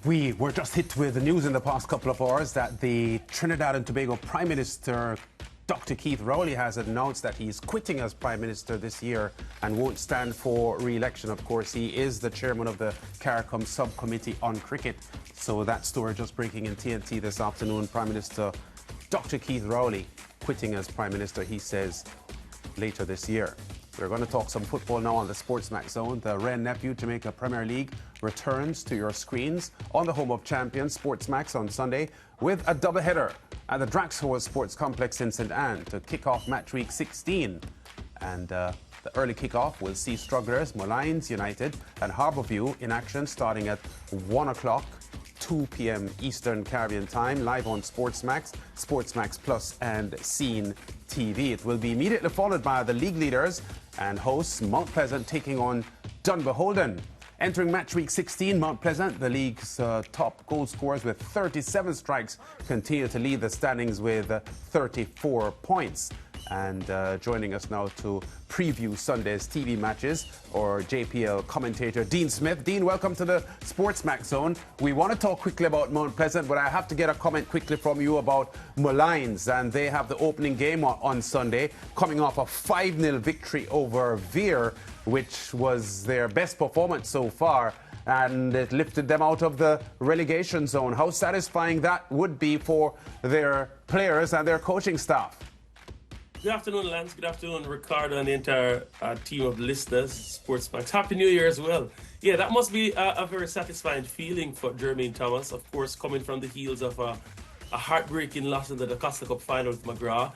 We were just hit with the news in the past couple of hours that the Trinidad and Tobago Prime Minister, Dr. Keith Rowley, has announced that he's quitting as Prime Minister this year and won't stand for re-election. Of course, he is the chairman of the CARICOM Subcommittee on Cricket. So that story just breaking in TNT this afternoon. Prime Minister Dr. Keith Rowley quitting as Prime Minister, he says, later this year. We're going to talk some football now on the SportsMax zone. The Wren Nephew Jamaica Premier League returns to your screens on the home of champions SportsMax on Sunday with a doubleheader at the Draxhorse Sports Complex in St. Anne to kick off match week 16. And the early kickoff will see strugglers Molynes United and Harbourview in action starting at 1 o'clock. 2 p.m. Eastern Caribbean time, live on SportsMax, SportsMax Plus and Scene TV. It will be immediately followed by the league leaders and hosts Mount Pleasant taking on Dunbeholden. Entering match week 16, Mount Pleasant, the league's top goal scorers with 37 strikes, continue to lead the standings with 34 points. And joining us now to preview Sunday's TV matches, or JPL commentator Dean Smith. Dean, welcome to the SportsMax zone. We want to talk quickly about Mount Pleasant, but I have to get a comment quickly from you about Molynes. And they have the opening game on Sunday, coming off a 5-0 victory over Veer, which was their best performance so far. And it lifted them out of the relegation zone. How satisfying that would be for their players and their coaching staff. Good afternoon, Lance. Good afternoon, Ricardo, and the entire team of listeners, SportsMax. Happy New Year as well. Yeah, that must be a very satisfying feeling for Jermaine Thomas, of course, coming from the heels of a heartbreaking loss in the Costa Cup final with McGrath,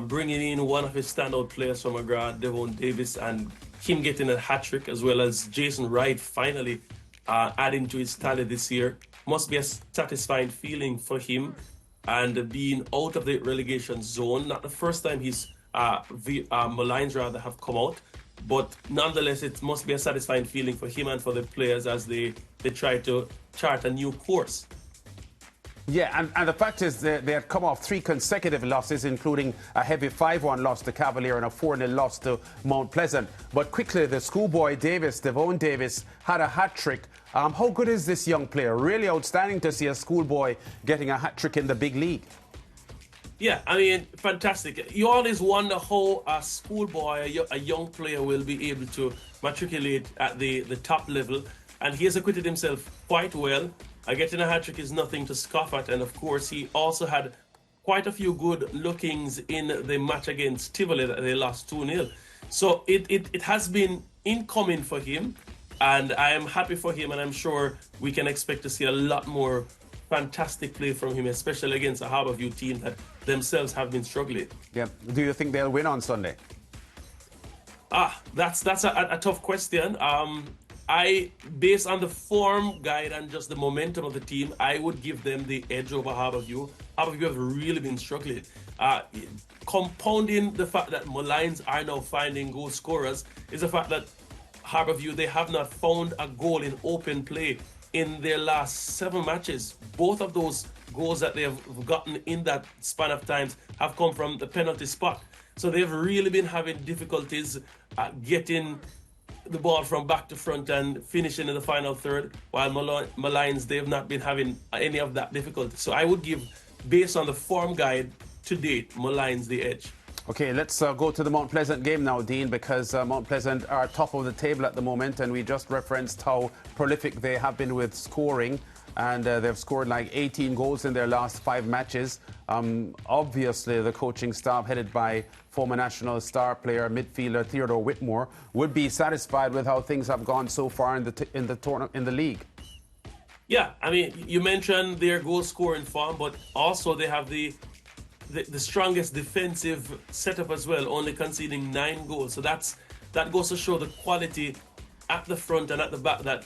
bringing in one of his standout players from McGrath, Devon Davis, and him getting a hat-trick, as well as Jason Wright finally adding to his tally this year. Must be a satisfying feeling for him. And being out of the relegation zone, not the first time Molynes rather have come out, but nonetheless it must be a satisfying feeling for him and for the players as they try to chart a new course. Yeah, and the fact is they had come off 3 consecutive losses, including a heavy 5-1 loss to Cavalier and a 4-0 loss to Mount Pleasant. But quickly, the schoolboy Davis, Devon Davis, had a hat-trick. How good is this young player? Really outstanding to see a schoolboy getting a hat-trick in the big league. Yeah, I mean, fantastic. You always wonder how a schoolboy, a young player, will be able to matriculate at the top level. And he has acquitted himself quite well. Getting a hat-trick is nothing to scoff at. And, of course, he also had quite a few good lookings in the match against Tivoli that they lost 2-0. So it has been incoming for him. And I am happy for him. And I'm sure we can expect to see a lot more fantastic play from him, especially against a Harbourview team that themselves have been struggling. Yeah. Do you think they'll win on Sunday? That's a tough question. Based on the form guide and just the momentum of the team, I would give them the edge over Harbourview. Harbourview have really been struggling. Compounding the fact that Molynes are now finding goal scorers is the fact that Harbourview, they have not found a goal in open play in their last 7 matches. Both of those goals that they have gotten in that span of times have come from the penalty spot. So they've really been having difficulties getting the ball from back to front and finishing in the final third, while Molynes, they have not been having any of that difficulty. So I would give, based on the form guide to date, Molynes the edge. Okay, let's go to the Mount Pleasant game now, Dean, because Mount Pleasant are top of the table at the moment, and we just referenced how prolific they have been with scoring, and they've scored like 18 goals in their last 5 matches. Obviously, the coaching staff, headed by former national star player, midfielder Theodore Whitmore, would be satisfied with how things have gone so far in the league. Yeah, I mean, you mentioned their goal scoring form, but also they have the strongest defensive setup as well, only conceding 9 goals. So that goes to show the quality at the front and at the back that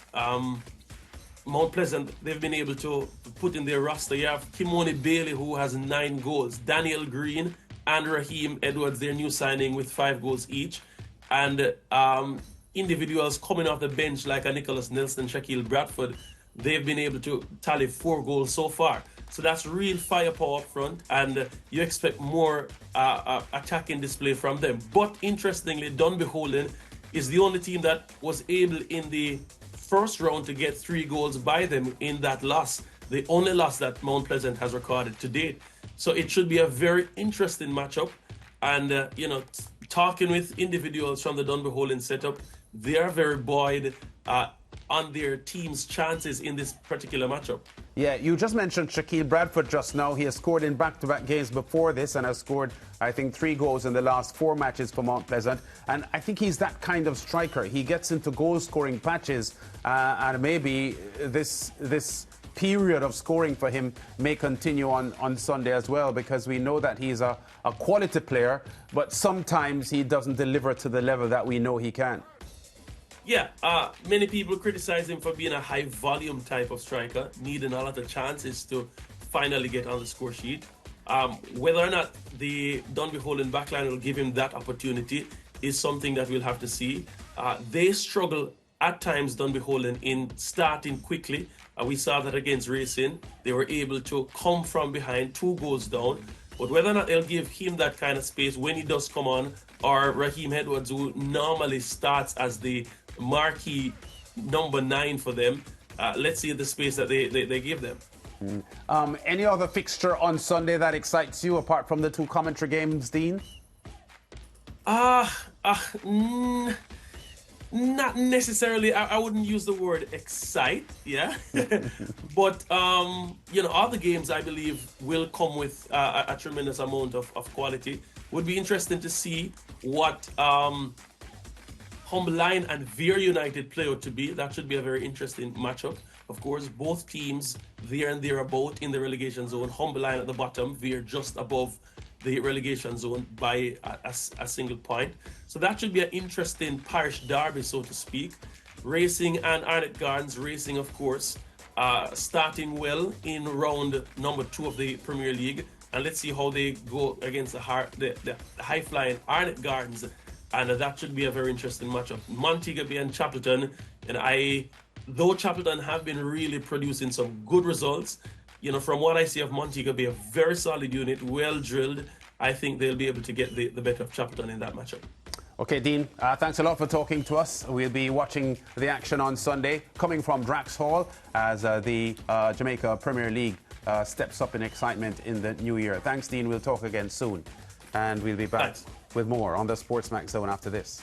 Mount Pleasant, they've been able to put in their roster. You have Kimoni Bailey, who has 9 goals, Daniel Green and Raheem Edwards, their new signing, with 5 goals each, and individuals coming off the bench like a Nicholas Nelson, Shaquille Bradford, they've been able to tally 4 goals so far. So that's real firepower up front, and you expect more attacking display from them. But interestingly, Dunbeholden is the only team that was able in the first round to get 3 goals by them in that loss, the only loss that Mount Pleasant has recorded to date. So it should be a very interesting matchup. And, talking with individuals from the Dunbeholden setup, they are very buoyed on their team's chances in this particular matchup. Yeah, you just mentioned Shaquille Bradford just now. He has scored in back-to-back games before this and has scored, I think, 3 goals in the last 4 matches for Mount Pleasant. And I think he's that kind of striker. He gets into goal-scoring patches, and maybe this period of scoring for him may continue on Sunday as well, because we know that he's a quality player, but sometimes he doesn't deliver to the level that we know he can. Yeah, many people criticize him for being a high-volume type of striker, needing a lot of chances to finally get on the score sheet. Whether or not the Dunbeholden backline will give him that opportunity is something that we'll have to see. They struggle at times, Dunbeholden, in starting quickly. We saw that against Racing. They were able to come from behind, 2 goals down. But whether or not they'll give him that kind of space when he does come on, or Raheem Edwards, who normally starts as the marquee number 9 for them, let's see the space that they give them. Any other fixture on Sunday that excites you apart from the 2 commentary games, Dean? Not necessarily. I wouldn't use the word excite, yeah. But all the games, I believe, will come with a tremendous amount of quality. Would be interesting to see what Molynes and Molynes United play out to be. That should be a very interesting matchup. Of course, both teams there and thereabout in the relegation zone. Molynes at the bottom, Molynes just above the relegation zone by a single point. So that should be an interesting parish derby, so to speak. Racing and Arnett Gardens. Racing, of course, starting well in round number 2 of the Premier League. And let's see how they go against the high-flying Arnett Gardens. And that should be a very interesting matchup. Montego Bay and Chapelton. And though Chapelton have been really producing some good results, from what I see of Montego Bay, a very solid unit, well drilled. I think they'll be able to get the better of Chapelton in that matchup. Okay, Dean, thanks a lot for talking to us. We'll be watching the action on Sunday, coming from Drax Hall, as the Jamaica Premier League steps up in excitement in the new year. Thanks, Dean. We'll talk again soon. And we'll be back with more on the SportsMax Zone after this.